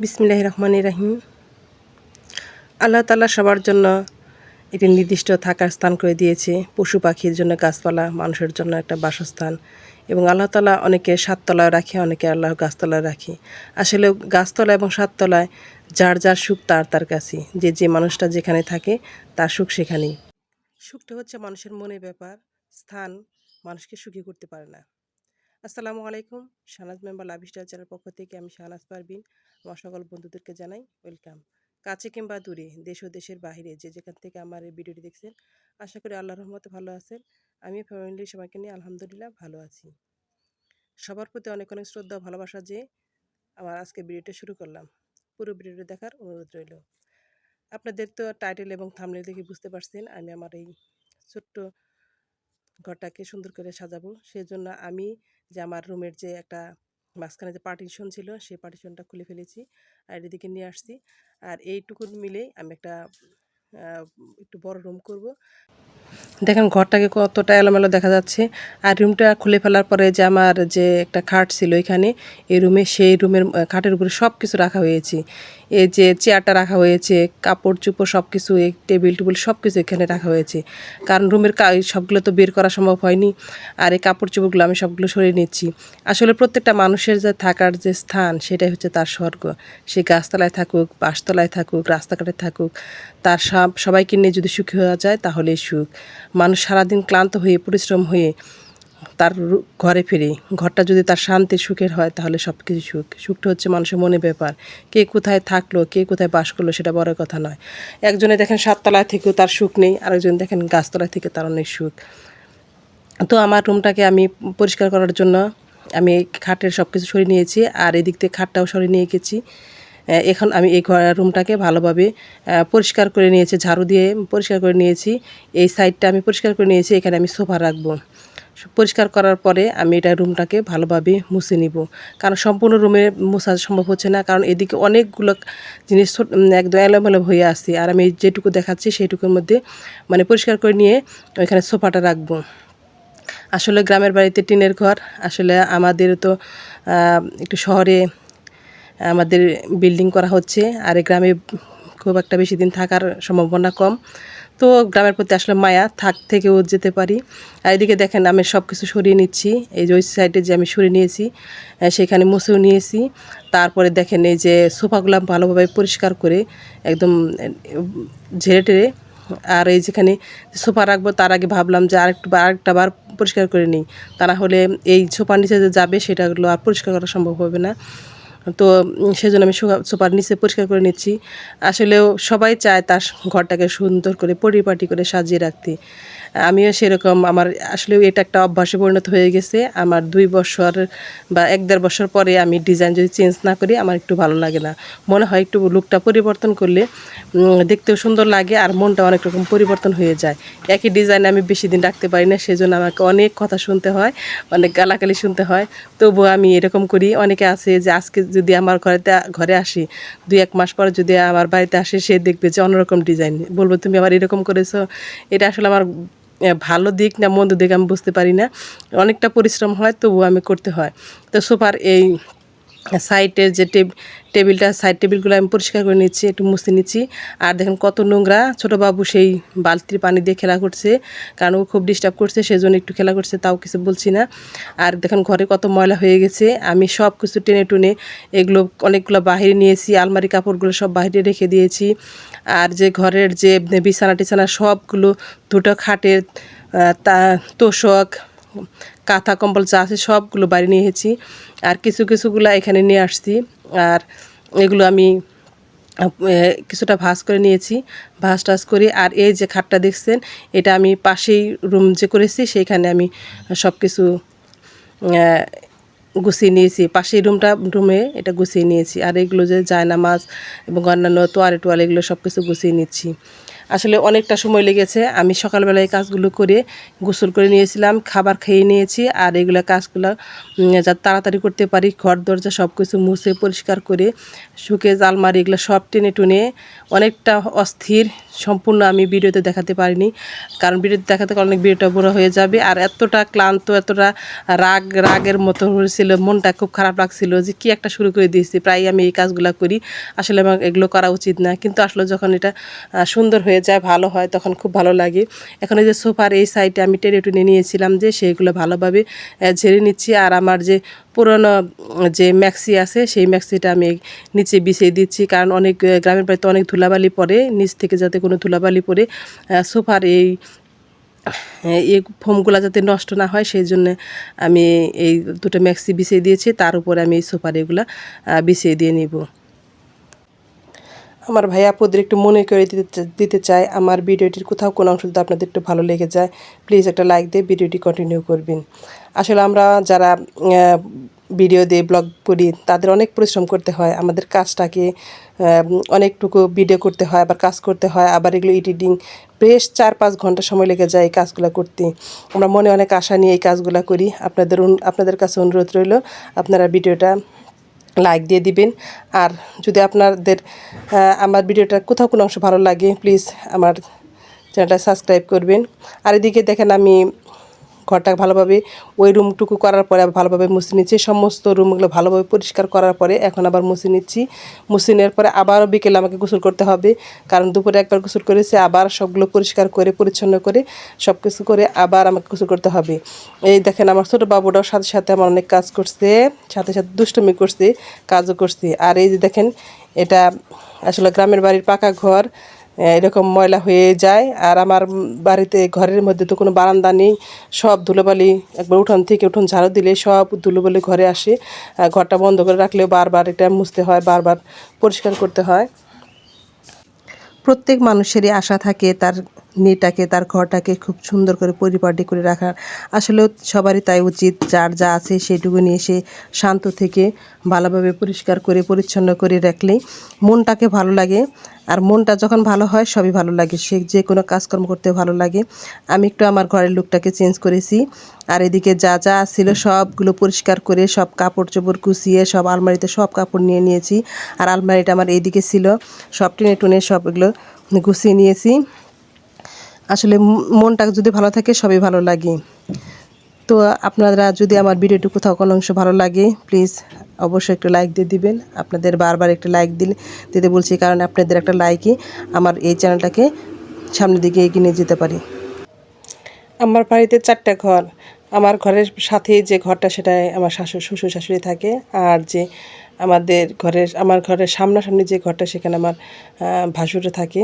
বিসমিল্লাহির রহমানির রহিম। আল্লাহ তাআলা সবার জন্য একটি নির্দিষ্ট থাকার স্থান করে দিয়েছে। পশু পাখির জন্য গাছপালা, মানুষের জন্য একটা বাসস্থান। এবং আল্লাহ তাআলা অনেকে সাততলায় রাখে, অনেকে আল্লাহ গাছতলায় রাখে। আসলে গাছতলা এবং সাততলায় যার যার সুখ তার তার কাছে। যে মানুষটা যেখানে থাকে তার সুখ সেখানেই। সুখটা হচ্ছে মানুষের মনের ব্যাপার। স্থান মানুষকে সুখী করতে পারে না। আসসালামু আলাইকুম। শাহনাজ মেম্বার লাভ স্টাইল চ্যানেলের পক্ষ থেকে আমি শাহনাজ পারভিন আমার সকল বন্ধুদেরকে জানাই ওয়েলকাম। কাছে কিংবা দূরে, দেশ ও দেশের বাইরে যে যেখান থেকে আমার এই ভিডিওটি দেখছেন, আশা করি আল্লাহর রহমতে ভালো আছেন। আমি ফ্যামিলির সবাইকে নিয়ে আলহামদুলিল্লাহ ভালো আছি। সবার প্রতি অনেক অনেক শ্রদ্ধা ভালোবাসা যে আমার আজকে ভিডিওটা শুরু করলাম। পুরো ভিডিওটি দেখার অনুরোধ রইল। আপনাদের তো টাইটেল এবং থাম্বনেল দেখে বুঝতে পারছেন আমি আমার এই ছোট্ট ঘরটাকে সুন্দর করে সাজাবো। সেজন্য আমি যে আমার রুমের যে একটা মাঝখানে যে পার্টিশন ছিল সেই পার্টিশনটা খুলে ফেলেছি আর এদিকে নিয়ে আসছি। আর এইটুকু মিলেই আমি একটা একটু বড় রুম করব। দেখেন ঘরটাকে কতটা এলোমেলো দেখা যাচ্ছে। আর রুমটা খুলে ফেলার পরে যে আমার যে একটা খাট ছিল এখানে এই রুমে, সেই রুমের খাটের উপরে সব কিছু রাখা হয়েছে। এই যে চেয়ারটা রাখা হয়েছে, কাপড় চোপড় সব কিছু, এই টেবিল টুবিল সব কিছু এখানে রাখা হয়েছে। কারণ রুমের সবগুলো তো বের করা সম্ভব হয়নি। আর এই কাপড় চোপড়গুলো আমি সবগুলো সরিয়ে নিচ্ছি। আসলে প্রত্যেকটা মানুষের যে থাকার যে স্থান সেটাই হচ্ছে তার স্বর্গ। সে গাছতলায় থাকুক, বাসতলায় থাকুক, রাস্তাঘাটে থাকুক, তার সবাইকে নিয়ে যদি সুখী হওয়া যায় তাহলেই সুখ। মানুষ সারাদিন ক্লান্ত হয়ে পরিশ্রম হয়ে তার ঘরে ফিরে, ঘরটা যদি তার শান্তির সুখের হয় তাহলে সব কিছু সুখ। সুখটা হচ্ছে মানুষের মনের ব্যাপার। কে কোথায় থাকলো, কে কোথায় বাস করলো সেটা বড় কথা নয়। একজনে দেখেন সাততলায় থেকেও তার সুখ নেই, আরেকজন দেখেন গাছতলায় থেকে তার অনেক সুখ। তো আমার রুমটাকে আমি পরিষ্কার করার জন্য আমি খাটের সব কিছু সরিয়ে নিয়েছি আর এদিক থেকে খাটটাও সরিয়ে নিয়ে গেছি। এখন আমি এই রুমটাকে ভালোভাবে পরিষ্কার করে নিয়েছি, ঝাড়ু দিয়ে পরিষ্কার করে নিয়েছি। এই সাইডটা আমি পরিষ্কার করে নিয়েছি, এখানে আমি সোফা রাখবো। পরিষ্কার করার পরে আমি এটা রুমটাকে ভালোভাবে মুছে নিব। কারণ সম্পূর্ণ রুমে মোছা সম্ভব হচ্ছে না, কারণ এদিকে অনেকগুলো জিনিস একদম এলোমেলো হয়ে আসছে। আর আমি যেটুকু দেখাচ্ছি সেইটুকুর মধ্যে মানে পরিষ্কার করে নিয়ে ওইখানে সোফাটা রাখবো। আসলে গ্রামের বাড়িতে টিনের ঘর, আসলে আমাদের তো একটু শহরে আমাদের বিল্ডিং করা হচ্ছে, আর গ্রামে খুব একটা বেশি দিন থাকার সম্ভাবনা কম। তো গ্রামের প্রতি আসলে মায়া থেকেও যেতে পারি। আর এদিকে দেখেন আমি সব কিছু সরিয়ে নিচ্ছি। এই যে ওই সাইডে যে আমি সরিয়ে নিয়েছি সেখানে মুছেও নিয়েছি। তারপরে দেখেন এই যে সোফাগুলো ভালোভাবে পরিষ্কার করে একদম ঝেড়ে টেরে, আর এই যেখানে সোফা রাখবো তার আগে ভাবলাম যে আরেকটা বার পরিষ্কার করে নিই, তা না হলে এই সোফার নিচে যে যাবে সেটাগুলো আর পরিষ্কার করা সম্ভব হবে না। তো সেজন্য আমি সোফার নিচে পরিষ্কার করে নিচ্ছি। আসলেও সবাই চায় তার ঘরটাকে সুন্দর করে পরিপাটি করে সাজিয়ে রাখতে। আমিও সেরকম, আমার আসলেও এটা একটা অভ্যাসে পরিণত হয়ে গেছে। আমার 2 বছর বা 1-1.5 বছর পরে আমি ডিজাইন যদি চেঞ্জ না করি আমার একটু ভালো লাগে না। মনে হয় একটু লুকটা পরিবর্তন করলে দেখতেও সুন্দর লাগে আর মনটা অনেক রকম পরিবর্তন হয়ে যায়। একই ডিজাইন আমি বেশি দিন রাখতে পারি না, সেজন্য আমাকে অনেক কথা শুনতে হয়, অনেক গালাগালি শুনতে হয়। তবুও আমি এরকম করি। অনেকে আছে যে আজকে যদি আমার ঘরে আসি, 2-1 মাস পরে যদি আমার বাড়িতে আসে, সে দেখবে যে অন্যরকম ডিজাইন, বলবো তুমি আবার এরকম করেছো। এটা আসলে আমার ভালো দিক না মন্দ দিক আমি বুঝতে পারি না। অনেকটা পরিশ্রম হয়, তবুও আমি করতে হয়। তো সোফার এই সাইডের যে সাইড টেবিলগুলো আমি পরিষ্কার করে নিচ্ছি, একটু মুছে নিচ্ছি। আর দেখেন কত নোংরা, ছোটো বাবু সেই বালতির পানি দিয়ে খেলা করছে, কারণ ও খুব ডিস্টার্ব করছে, সেজন্য একটু খেলা করছে, তাও কিছু বলছি না। আর দেখেন ঘরে কত ময়লা হয়ে গেছে, আমি সব কিছু টেনে টুনে এগুলো অনেকগুলো বাহিরে নিয়েছি, আলমারি কাপড়গুলো সব বাইরে রেখে দিয়েছি। আর যে ঘরের যে বিছানা টিছানা সবগুলো, দুটো খাটের তোষক, কাঁথা কম্বল যা আছে সবগুলো বাইরে নিয়ে এসেছি। আর কিছুগুলো এখানে নিয়ে আসছি। আর এগুলো আমি কিছুটা ভাঁজ করে নিয়েছি, ভাঁজ টাজ করি। আর এই যে খাটটা দেখছেন, এটা আমি পাশেই রুম যে করেছি সেইখানে আমি সব কিছু গুছিয়ে নিয়েছি। পাশেই রুমে এটা গুছিয়ে নিয়েছি। আর এগুলো যে জায়নামাজ এবং অন্যান্য তোয়ালে এগুলো সব কিছু গুছিয়ে নিচ্ছি। আসলে অনেকটা সময় লেগেছে। আমি সকালবেলায় এই কাজগুলো করে গোসল করে নিয়েছিলাম, খাবার খেয়ে নিয়েছি। আর এগুলো কাজগুলো যাতে তাড়াতাড়ি করতে পারি, ঘর দরজা সব কিছু মুছে পরিষ্কার করে শোকেস আলমারি এগুলো সব টেনে টুনে অনেকটা অস্থির। সম্পূর্ণ আমি ভিডিওতে দেখাতে পারিনি, কারণ ভিডিওতে দেখাতে অনেক ভিডিওটা বড় হয়ে যাবে। আর এতটা ক্লান্ত, এতটা রাগের মতো হয়েছিল, মনটা খুব খারাপ লাগছিল যে কি একটা শুরু করে দিয়েছি। প্রায় আমি এই কাজগুলো করি, আসলে আমার এগুলো করা উচিত না, কিন্তু আসলে যখন এটা সুন্দর হয়ে যায়, ভালো হয়, তখন খুব ভালো লাগে। এখন এই যে সোফার এই সাইডে আমি টেনে টুনে নিয়েছিলাম যে সেইগুলো ভালোভাবে ঝেড়ে নিচ্ছি। আর আমার যে পুরনো যে ম্যাক্সি আছে সেই ম্যাক্সিটা আমি নিচে বিছিয়ে দিচ্ছি, কারণ অনেক গ্রামের বাড়িতে অনেক ধুলাবালি পড়ে, নিচ থেকে যাতে কোনো ধুলাবালি পড়ে সোফার এই ফোমগুলো যাতে নষ্ট না হয়, সেই জন্য আমি এই দুটো ম্যাক্সি বিছিয়ে দিয়েছি। তার উপরে আমি এই সোফার এগুলো বিছিয়ে দিয়ে নিব। আমার ভাই আপুদের একটু মনে করে দিতে চাই, আমার ভিডিওটির কোথাও কোনো অংশ যদি আপনাদের একটু ভালো লেগে যায়, প্লিজ একটা লাইক দিয়ে ভিডিওটি কন্টিনিউ করবেন। আসলে আমরা যারা ভিডিও দিয়ে ব্লগ করি তাদের অনেক পরিশ্রম করতে হয়, আমাদের কাজটাকে অনেকটুকু ভিডিও করতে হয়, আবার কাজ করতে হয়, আবার এগুলো এডিটিং বেশ 4-5 ঘন্টা সময় লেগে যায় এই কাজগুলো করতে। আমরা মনে অনেক আশা নিয়ে এই কাজগুলো করি। আপনাদের কাছে অনুরোধ রইল, আপনারা ভিডিওটা লাইক দিয়ে দিবেন। আর যদি আপনাদের আমার ভিডিওটা কোথাও কোনো অংশ ভালো লাগে, প্লিজ আমার চ্যানেলটা সাবস্ক্রাইব করবেন। আর এদিকে দেখেন আমি ঘরটা ভালোভাবে ওই রুমটুকু করার পরে আবার ভালোভাবে মুছে নিচ্ছি। সমস্ত রুমগুলো ভালোভাবে পরিষ্কার করার পরে এখন আবার মুছে নিচ্ছি। মুছে নেওয়ার পরে আবারও বিকেলে আমাকে গোসল করতে হবে, কারণ দুপুরে একবার গোসল করেছি, আবার সবগুলো পরিষ্কার করে পরিচ্ছন্ন করে সব কিছু করে আবার আমাকে গোসল করতে হবে। এই দেখেন আমার ছোটো বাবুটাও সাথে সাথে আমার অনেক কাজ করছে, সাথে সাথে দুষ্টুমি করছে, কাজও করছে। আর এই যে দেখেন, এটা আসলে গ্রামের বাড়ির পাকা ঘর, এরকম ময়লা হয়ে যায়। আর আমার বাড়িতে ঘরের মধ্যে তো কোনো বারান্দা নেই, সব ধুলোবালি একবার উঠোন থেকে উঠোন ঝাড়ু দিলে সব ধুলোবালি ঘরে আসে। ঘরটা বন্ধ করে রাখলেও বারবার এটা মুছতে হয়, বারবার পরিষ্কার করতে হয়। প্রত্যেক মানুষেরই আশা থাকে তার মেয়েটাকে, তার ঘরটাকে খুব সুন্দর করে পরিপাটি করে রাখার। আসলেও সবারই তাই উচিত, যার যা আছে সেটুকু নিয়ে সে শান্ত থেকে ভালোভাবে পরিষ্কার করে পরিচ্ছন্ন করে রাখলেই মনটাকে ভালো লাগে। আর মনটা যখন ভালো হয় সবই ভালো লাগে, সে যে কোনো কাজকর্ম করতে ভালো লাগে। আমি একটু আমার ঘরের লুকটাকে চেঞ্জ করেছি। আর এদিকে যা যা ছিল সবগুলো পরিষ্কার করে সব কাপড় চোপড় গুছিয়ে সব আলমারিতে সব কাপড় নিয়ে নিয়েছি। আর আলমারিটা আমার এইদিকে ছিল, সব টেনে টুনে সব এগুলো গুছিয়ে নিয়েছি। আসলে মনটা যদি ভালো থাকে সবই ভালো লাগে। তো আপনারা যদি আমার ভিডিওটি কোথাও কোনো অংশ ভালো লাগে, প্লিজ অবশ্যই একটু লাইক দিয়ে দিবেন। আপনাদের বারবার একটা লাইক দিতে বলছি, কারণ আপনাদের একটা লাইকই আমার এই চ্যানেলটাকে সামনের দিকে এগিয়ে নিয়ে যেতে পারি। আমার বাড়িতে 4টা ঘর। আমার ঘরের সাথে যে ঘরটা সেটায় আমার শ্বশুর শাশুড়ি থাকে। আর যে আমার ঘরের সামনাসামনি যে ঘরটা সেখানে আমার ভাসুরে থাকে।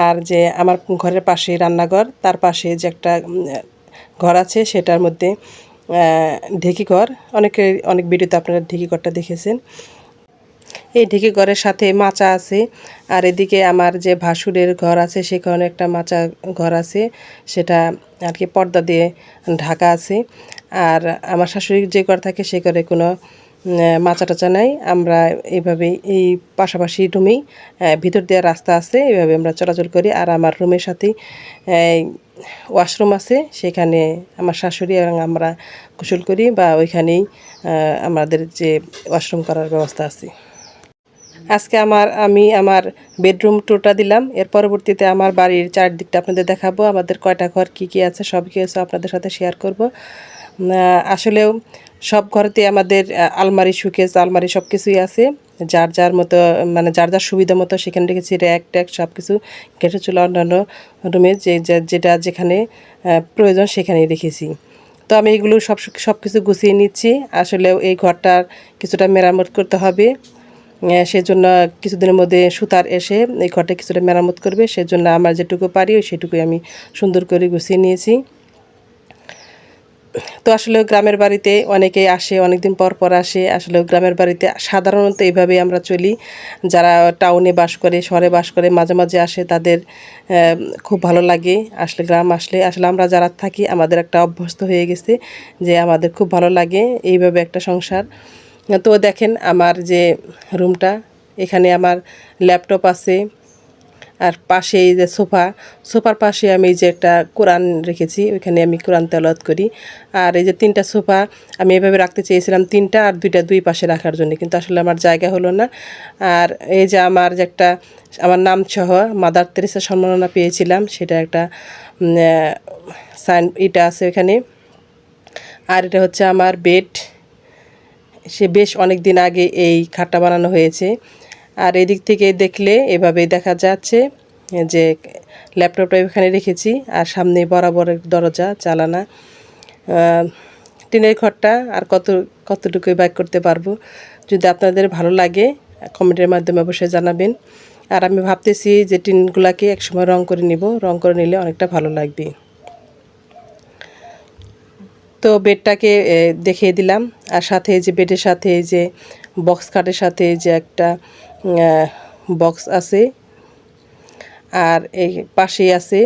আর যে আমার ঘরের পাশে রান্নাঘর, তার পাশে যে একটা ঘর আছে সেটার মধ্যে ঢেকি ঘর। অনেক ভিডিওতে আপনারা ঢেকি ঘরটা দেখেছেন। এই ঢেকি ঘরের সাথে মাচা আছে। আর এদিকে আমার যে ভাসুরের ঘর আছে সেখানে একটা মাচা ঘর আছে, সেটা আর কি পর্দা দিয়ে ঢাকা আছে। আর আমার শাশুড়ির যে ঘর থাকে সে ঘরে কোনো মাচা টাচা নাই। আমরা এইভাবেই এই পাশাপাশি রুমেই ভিতর দেওয়ার রাস্তা আছে, এইভাবে আমরা চলাচল করি। আর আমার রুমের সাথেই ওয়াশরুম আছে, সেখানে আমার শাশুড়ি এবং আমরা গোসল করি, বা ওইখানেই আমাদের যে ওয়াশরুম করার ব্যবস্থা আছে। আজকে আমি আমার বেডরুম টুরটা দিলাম। এর পরবর্তীতে আমার বাড়ির চারদিকটা আপনাদের দেখাবো, আমাদের কয়টা ঘর কী কী আছে সব কিছু আপনাদের সাথে শেয়ার করব। আসলেও সব ঘরেতে আমাদের আলমারি, শোকেস আলমারি সব কিছুই আছে, যার যার মতো মানে যার যার সুবিধা মতো সেখানে রেখেছি। র্যাক ট্যাক সব কিছু গ্যাসের চুলা অন্যান্য রুমে যেটা যেখানে প্রয়োজন সেখানেই রেখেছি। তো আমি এগুলো সব কিছু গুছিয়ে নিচ্ছি। আসলেও এই ঘরটার কিছুটা মেরামত করতে হবে, সেজন্য কিছুদিনের মধ্যে সুতার এসে এই ঘরটা কিছুটা মেরামত করবে। সেজন্য আমার যেটুকু পারি সেটুকুই আমি সুন্দর করে গুছিয়ে নিয়েছি। তো আসলে গ্রামের বাড়িতে অনেকেই আসে, অনেক দিন পর পর আসে। আসলে গ্রামের বাড়িতে সাধারণত এইভাবেই আমরা চলি। যারা টাউনে বাস করে, শহরে বাস করে, মাঝে মাঝে আসে, তাদের খুব ভালো লাগে। আসলে গ্রাম আসলে আমরা যারা থাকি আমাদের একটা অভ্যস্ত হয়ে গেছে যে আমাদের খুব ভালো লাগে এইভাবে একটা সংসার। তো দেখেন আমার যে রুমটা, এখানে আমার ল্যাপটপ আছে, আর পাশে এই যে সোফার পাশে আমি এই যে একটা কোরআন রেখেছি, ওইখানে আমি কোরআন তেলাওয়াত করি। আর এই যে 3টা সোফা আমি এভাবে রাখতে চেয়েছিলাম, 3টা আর 2টা দুই পাশে রাখার জন্য, কিন্তু আসলে আমার জায়গা হলো না। আর এই যে আমার যে একটা আমার নাম সহ মাদার তেরেসা সম্মাননা পেয়েছিলাম, সেটা একটা সাইন এটা আছে এখানে। আর এটা হচ্ছে আমার বেড, সে বেশ অনেক দিন আগে এই খাটটা বানানো হয়েছে। আর এদিক থেকে দেখলে এভাবেই দেখা যাচ্ছে যে ল্যাপটপটা এখানে রেখেছি, আর সামনে বরাবর দরজা জানালা। টিনের ঘরটা আর কতটুকুই বাইক করতে পারবো। যদি আপনাদের ভালো লাগে কমেন্টের মাধ্যমে অবশ্যই জানাবেন। আর আমি ভাবতেছি যে টিনগুলাকে একসময় রং করে নিব, রং করে নিলে অনেকটা ভালো লাগবে। তো বেডটাকে দেখিয়ে দিলাম। আর সাথে যে বেডের সাথে যে বক্স খাটের সাথে যে একটা বক্স আছে, আর এই পাশেই আছে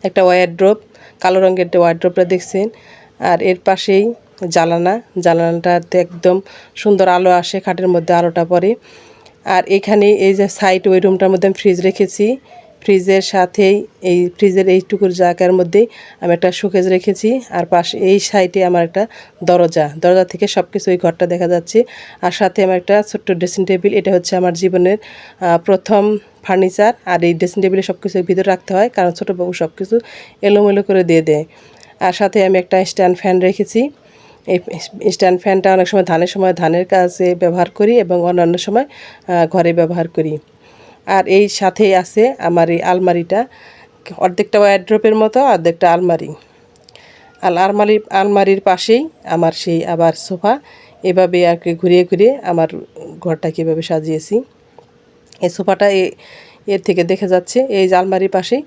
একটা ওয়ারড্রপ, কালো রঙের ওয়ারড্রপটা দেখছেন। আর এর পাশেই জানালাটাতে একদম সুন্দর আলো আসে, খাটের মধ্যে আলোটা পড়ে। আর এখানে এই যে সাইড ওই রুমটার মধ্যে আমি ফ্রিজ রেখেছি, ফ্রিজের সাথেই এই ফ্রিজের এইটুকুর জায়গার মধ্যেই আমি একটা শোকেস রেখেছি। আর পাশে এই সাইডে আমার একটা দরজা থেকে সব কিছু ওই ঘরটা দেখা যাচ্ছে। আর সাথে আমার একটা ছোট্ট ড্রেসিং টেবিল, এটা হচ্ছে আমার জীবনের প্রথম ফার্নিচার। আর এই ড্রেসিং টেবিলে সব কিছু ভিতরে রাখতে হয়, কারণ ছোটো বাবু সব কিছু এলোমেলো করে দিয়ে দেয়। আর সাথে আমি একটা স্ট্যান্ড ফ্যান রেখেছি। এই স্ট্যান্ড ফ্যানটা অনেক সময় ধানের কাজে ব্যবহার করি এবং অন্যান্য সময় ঘরে ব্যবহার করি। আর এই সাথে আছে আমার এই আলমারিটা, অর্ধেকটা ওয়ারড্রপের মতো, অর্ধেকটা আলমারি। আর আলমারির পাশেই আমার সেই আবার সোফা। এভাবে আর কি ঘুরিয়ে ঘুরিয়ে আমার ঘরটাকে এভাবে সাজিয়েছি। এই সোফাটা এর থেকে দেখে যাচ্ছে এই যে আলমারির পাশেই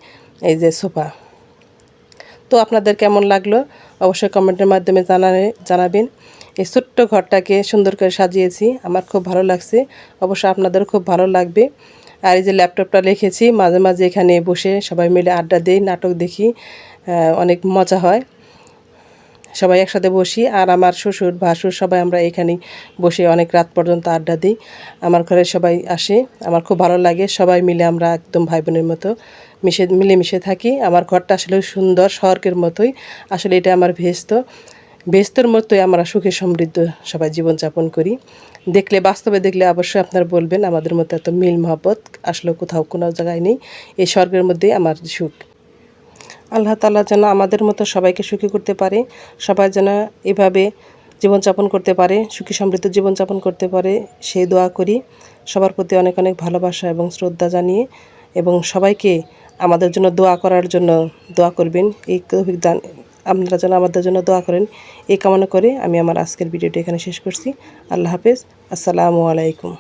এই যে সোফা। তো আপনাদের কেমন লাগলো অবশ্যই কমেন্টের মাধ্যমে জানাবেন। এই ছোট্ট ঘরটাকে সুন্দর করে সাজিয়েছি, আমার খুব ভালো লাগছে, অবশ্যই আপনাদেরও খুব ভালো লাগবে। আর এই যে ল্যাপটপটা রেখেছি, মাঝে মাঝে এখানে বসে সবাই মিলে আড্ডা দিই, নাটক দেখি, অনেক মজা হয়, সবাই একসাথে বসি। আর আমার শ্বশুর ভাসুর সবাই আমরা এখানেই বসে অনেক রাত পর্যন্ত আড্ডা দিই। আমার ঘরে সবাই আসে, আমার খুব ভালো লাগে, সবাই মিলে আমরা একদম ভাই বোনের মতো মিলেমিশে থাকি। আমার ঘরটা আসলে সুন্দর, স্বর্গের মতোই। আসলে এটা আমার বেহেশতের মতোই আমরা সুখে সমৃদ্ধ সবাই জীবনযাপন করি। বাস্তবে দেখলে অবশ্যই আপনারা বলবেন আমাদের মতো এত মিল মহব্বত আসলে কোথাও কোনো জায়গায় নেই। এই স্বর্গের মধ্যেই আমার সুখ। আল্লাহ তাআলা যেন আমাদের মতো সবাইকে সুখী করতে পারে, সবাই যেন এভাবে জীবনযাপন করতে পারে, সুখী সমৃদ্ধ জীবনযাপন করতে পারে, সেই দোয়া করি। সবার প্রতি অনেক অনেক ভালোবাসা এবং শ্রদ্ধা জানিয়ে, এবং সবাইকে আমাদের জন্য দোয়া করার জন্য দোয়া করবেন, এই আপনারা যেন আমাদের জন্য দোয়া করেন, এই কামনা করে আমি আমার আজকের ভিডিওটি এখানে শেষ করছি। আল্লাহ হাফেজ, আসসালামু আলাইকুম।